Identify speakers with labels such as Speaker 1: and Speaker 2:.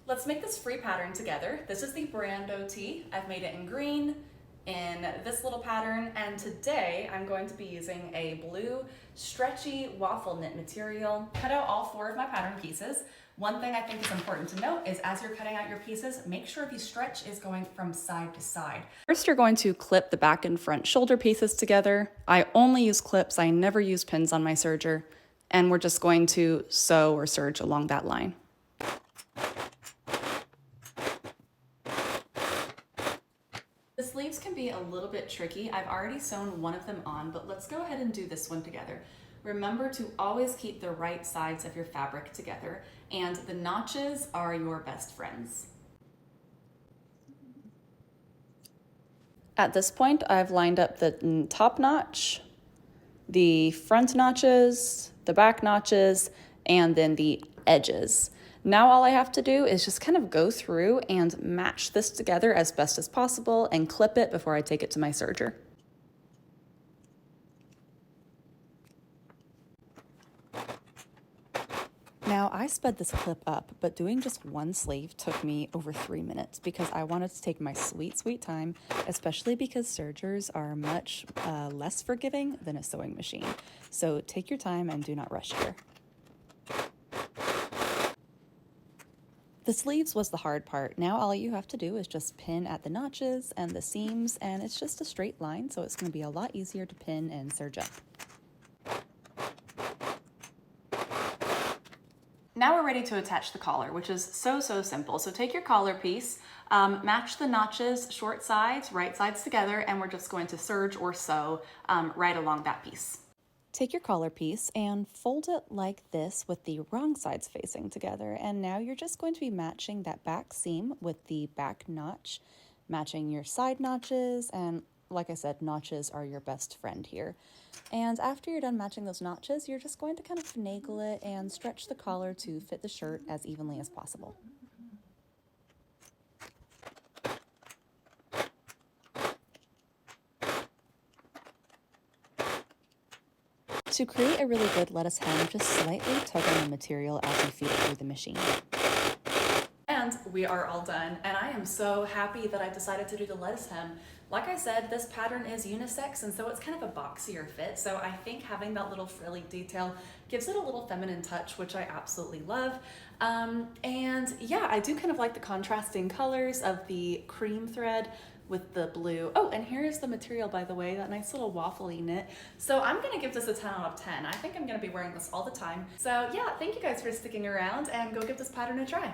Speaker 1: Let's make this free pattern together. This is the Brando Tee. I've made it in green, in this little pattern, and today I'm going to be using a blue stretchy waffle knit material. Cut out all 4 of my pattern pieces. One thing I think is important to note is as you're cutting out your pieces, make sure the stretch is going from side to side. First, you're going to clip the back and front shoulder pieces together. I only use clips, I never use pins on my serger, and we're just going to sew or serge along that line. The sleeves can be a little bit tricky. I've already sewn one of them on, but let's go ahead and do this one together. Remember to always keep the right sides of your fabric together, and the notches are your best friends. At this point, I've lined up the top notch, the front notches, the back notches, and then the edges. Now all I have to do is just kind of go through and match this together as best as possible and clip it before I take it to my serger. Now I sped this clip up, but doing just one sleeve took me over 3 minutes because I wanted to take my sweet time, especially because sergers are much less forgiving than a sewing machine. So take your time and do not rush here. The sleeves was the hard part. Now all you have to do is just pin at the notches and the seams, and it's just a straight line, so it's going to be a lot easier to pin and serge up. Now we're ready to attach the collar, which is so simple. So take your collar piece, match the notches, short sides, right sides together, and we're just going to serge or sew right along that piece. Take your collar piece and fold it like this with the wrong sides facing together. And now you're just going to be matching that back seam with the back notch, matching your side notches. And like I said, notches are your best friend here. And after you're done matching those notches, you're just going to kind of finagle it and stretch the collar to fit the shirt as evenly as possible. To create a really good lettuce hem, just slightly tug on the material as you feed it through the machine. And we are all done, and I am so happy that I decided to do the lettuce hem. Like I said, this pattern is unisex, and so it's kind of a boxier fit, so I think having that little frilly detail gives it a little feminine touch, which I absolutely love. And yeah, I do kind of like the contrasting colors of the cream thread with the blue. Oh, and here's the material, by the way, that nice little waffly knit. So I'm gonna give this a 10 out of 10. I think I'm gonna be wearing this all the time. So yeah, thank you guys for sticking around, and go give this pattern a try.